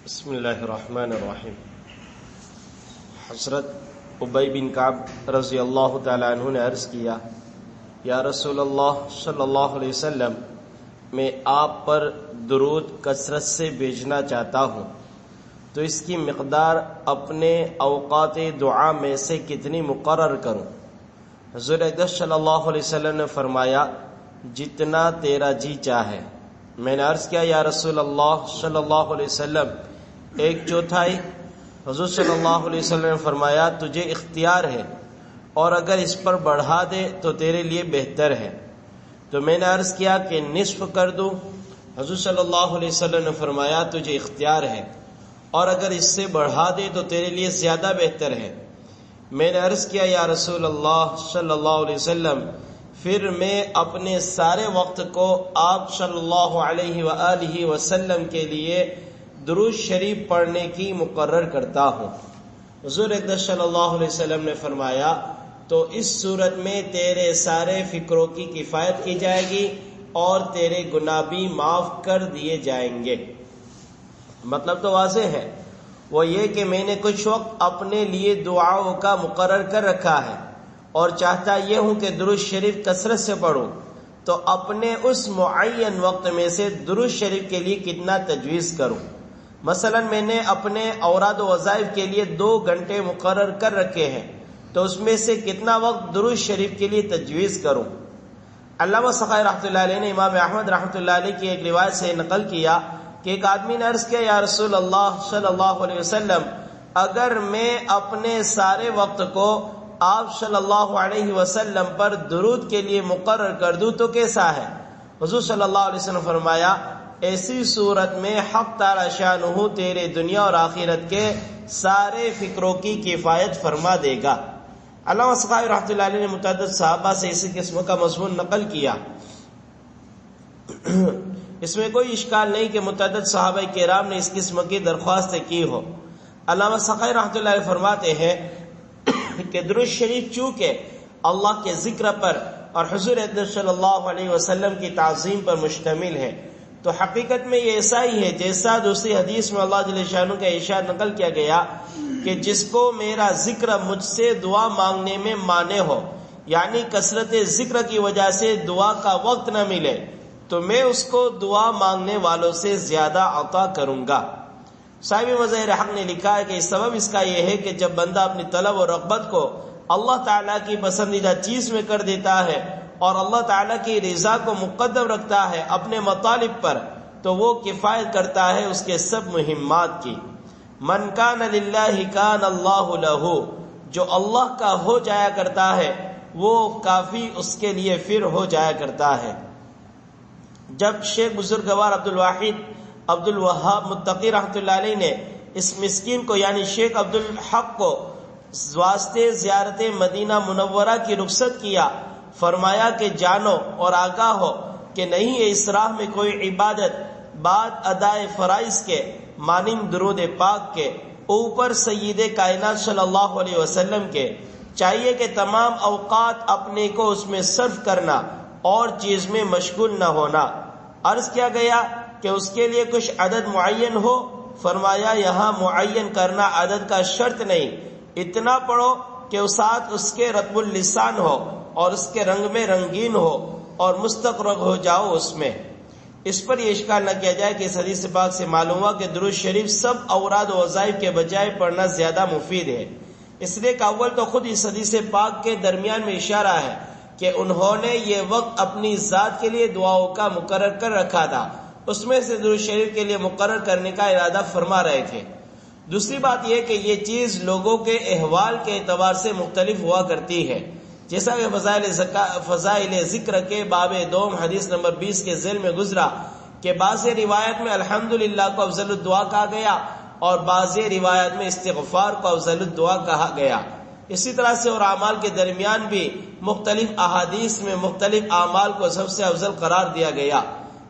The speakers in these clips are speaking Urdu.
بسم اللہ الرحمن الرحیم۔ حضرت ابی بن کعب رضی اللہ تعالی عنہ نے عرض کیا، یا رسول اللہ صلی اللہ علیہ وسلم، میں آپ پر درود کثرت سے بھیجنا چاہتا ہوں، تو اس کی مقدار اپنے اوقات دعا میں سے کتنی مقرر کروں؟ حضور اقدس صلی اللہ علیہ وسلم نے فرمایا، جتنا تیرا جی چاہے۔ میں نے عرض کیا، یا رسول اللہ صلی اللہ علیہ وسلم، 1/4؟ حضور صلی اللہ علیہ وسلم نے فرمایا، تجھے اختیار ہے، اور اگر اس پر بڑھا دے تو تیرے لیے بہتر ہے۔ تو میں نے عرض کیا کہ نصف کر دوں؟ حضور صلی اللہ علیہ وسلم نے فرمایا، تجھے اختیار ہے، اور اگر اس سے بڑھا دے تو تیرے لیے زیادہ بہتر ہے۔ میں نے عرض کیا، یا رسول اللہ صلی اللہ علیہ وسلم، پھر میں اپنے سارے وقت کو آپ صلی اللہ علیہ وآلہ وسلم کے لیے درود شریف پڑھنے کی مقرر کرتا ہوں۔ حضور اقدس صلی اللہ علیہ وسلم نے فرمایا، تو اس صورت میں تیرے سارے فکروں کی کفایت کی جائے گی اور تیرے گناہ بھی معاف کر دیے جائیں گے۔ مطلب تو واضح ہے، وہ یہ کہ میں نے کچھ وقت اپنے لیے دعاؤں کا مقرر کر رکھا ہے، اور چاہتا یہ ہوں کہ درود شریف کثرت سے پڑھوں، تو اپنے اس معین وقت میں سے درود شریف کے لیے کتنا تجویز کروں؟ مثلا میں نے اپنے اوراد و وظائف کے لیے 2 گھنٹے مقرر کر رکھے ہیں، تو اس میں سے کتنا وقت درود شریف کے لیے تجویز کروں؟ علامہ سخاوی رحمۃ اللہ علیہ نے امام احمد رحمۃ اللہ علیہ کی ایک روایت سے نقل کیا کہ ایک آدمی نے عرض کیا، یا رسول اللہ صلی اللہ علیہ وسلم، اگر میں اپنے سارے وقت کو آپ صلی اللہ علیہ وسلم پر درود کے لیے مقرر کر دوں تو کیسا ہے؟ حضور صلی اللہ علیہ وسلم فرمایا، ایسی صورت میں حق تعالی شانہ تیرے دنیا اور آخرت کے سارے فکروں کی کفایت فرما دے گا۔ علامہ سخاوی رحمۃ اللہ علیہ نے متعدد صحابہ سے اسی قسم کا مضمون نقل کیا۔ اس میں کوئی اشکال نہیں کہ متعدد صحابہ کرام نے اس قسم کی درخواست کی ہو۔ علامہ سخاوی رحمۃ اللہ علیہ فرماتے ہیں کہ درود شریف چونکہ اللہ کے ذکر پر اور حضور اقدس صلی اللہ علیہ وسلم کی تعظیم پر مشتمل ہے، تو حقیقت میں یہ ایسا ہی ہے جیسا دوسری حدیث میں اللہ جل شانہ کا ارشاد نقل کیا گیا کہ جس کو میرا ذکر مجھ سے دعا مانگنے میں مانع ہو، یعنی کثرت ذکر کی وجہ سے دعا کا وقت نہ ملے، تو میں اس کو دعا مانگنے والوں سے زیادہ عطا کروں گا۔ صاحب مظاہر حق نے لکھا ہے کہ سبب اس کا یہ ہے کہ جب بندہ اپنی طلب اور رغبت کو اللہ تعالیٰ کی پسندیدہ چیز میں کر دیتا ہے اور اللہ تعالیٰ کی رضا کو مقدم رکھتا ہے اپنے مطالب پر، تو وہ کفایت کرتا ہے اس کے سب مہمات کی۔ من کان للہ کان اللہ لہ، جو اللہ کا ہو جایا کرتا ہے وہ کافی اس کے لیے پھر ہو جایا کرتا ہے۔ جب شیخ بزرگوار عبد الوہاب متقی رحمۃ اللہ علیہ نے اس مسکین کو یعنی شیخ عبد الحق کو واسطے زیارت مدینہ منورہ کی رخصت کیا، فرمایا کہ جانو اور آگاہ ہو کہ نہیں ہے اس راہ میں کوئی عبادت بعد ادائے فرائض کے مانند درود پاک کے، اوپر سید کائنات صلی اللہ علیہ وسلم کے، چاہیے کہ تمام اوقات اپنے کو اس میں صرف کرنا اور چیز میں مشغول نہ ہونا۔ عرض کیا گیا کہ اس کے لیے کچھ عدد معین ہو؟ فرمایا، یہاں معین کرنا عدد کا شرط نہیں، اتنا پڑھو کہ ساتھ اس کے رطب اللسان ہو اور اس کے رنگ میں رنگین ہو اور مستغرق ہو جاؤ اس میں۔ اس پر یہ اشکال نہ کیا جائے کہ اس حدیث پاک سے معلوم ہوا کہ درود شریف سب اوراد و وظائف کے بجائے پڑھنا زیادہ مفید ہے، اس لیے کہ اول تو خود اس حدیث پاک کے درمیان میں اشارہ ہے کہ انہوں نے یہ وقت اپنی ذات کے لیے دعاؤں کا مقرر کر رکھا تھا، اس میں سے درود شریف کے لیے مقرر کرنے کا ارادہ فرما رہے تھے۔ دوسری بات یہ کہ یہ چیز لوگوں کے احوال کے اعتبار سے مختلف ہوا کرتی ہے، جیسا کہ فضائل ذکر کے باب 2 حدیث نمبر 20 کے ذیل میں گزرا کہ بعض روایت میں الحمدللہ کو افضل الدعا کہا گیا اور بعض روایت میں استغفار کو افضل الدعا کہا گیا۔ اسی طرح سے اور اعمال کے درمیان بھی مختلف احادیث میں مختلف اعمال کو سب سے افضل قرار دیا گیا۔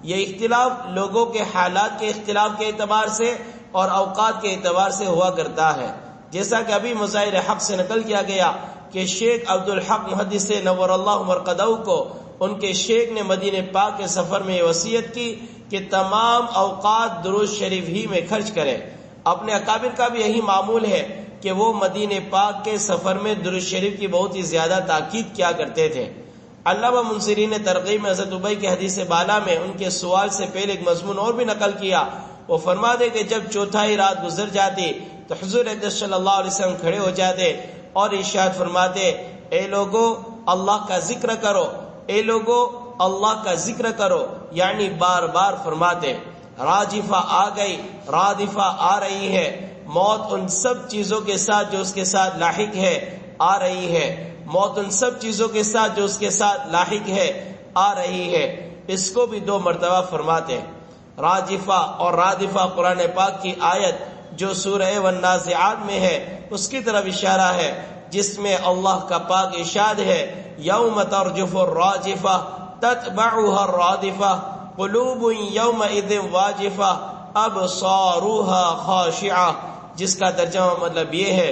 یہ اختلاف لوگوں کے حالات کے اختلاف کے اعتبار سے اور اوقات کے اعتبار سے ہوا کرتا ہے، جیسا کہ ابھی مظاہر حق سے نقل کیا گیا کہ شیخ عبد الحق محدث نور اللہ مرقدہ کو ان کے شیخ نے مدینہ پاک کے سفر میں یہ وصیت کی کہ تمام اوقات درود شریف ہی میں خرچ کریں۔ اپنے اکابر کا بھی یہی معمول ہے کہ وہ مدینہ پاک کے سفر میں درود شریف کی بہت ہی زیادہ تاکید کیا کرتے تھے۔ علامہ منصری نے ترغیب میں حضرت ابی کے حدیث بالا میں ان کے سوال سے پہلے ایک مضمون اور بھی نقل کیا۔ وہ فرماتے کہ جب چوتھائی رات گزر جاتی تو حضور اقدس صلی اللہ علیہ وسلم کھڑے ہو جاتے اور ارشاد فرماتے، اے لوگو اللہ کا ذکر کرو، اے لوگو اللہ کا ذکر کرو، یعنی بار بار فرماتے۔ راجفہ آ گئی، رادفہ آ رہی ہے، موت ان سب چیزوں کے ساتھ جو اس کے ساتھ لاحق ہے آ رہی ہے، موت ان سب چیزوں کے ساتھ جو اس کے ساتھ لاحق ہے آ رہی ہے۔ اس کو بھی 2 مرتبہ فرماتے ہیں۔ راجفہ اور رادفہ قرآن پاک کی آیت جو سورہ والنازعات میں ہے اس کی طرف اشارہ ہے، جس میں اللہ کا پاک ارشاد ہے، یوم ترجف الراجفہ تتبعها الرادفہ قلوب یومئذ واجفہ ابصارها خاشعہ، جس کا ترجمہ مطلب یہ ہے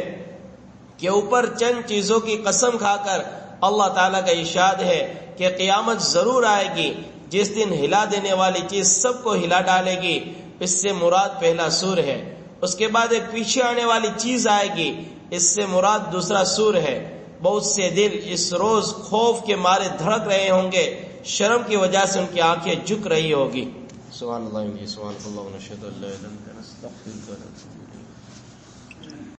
کہ اوپر چند چیزوں کی قسم کھا کر اللہ تعالیٰ کا ارشاد ہے کہ قیامت ضرور آئے گی، جس دن ہلا دینے والی چیز سب کو ہلا ڈالے گی۔ اس سے مراد پہلا سور ہے۔ اس کے بعد ایک پیچھے آنے والی چیز آئے گی، اس سے مراد دوسرا سور ہے۔ بہت سے دل اس روز خوف کے مارے دھڑک رہے ہوں گے، شرم کی وجہ سے ان کی آنکھیں جھک رہی ہوگی۔ سبحان اللہ، سبحان اللہ، نشہد ان لا الہ الا انت نستغفرک ونتوب الیک۔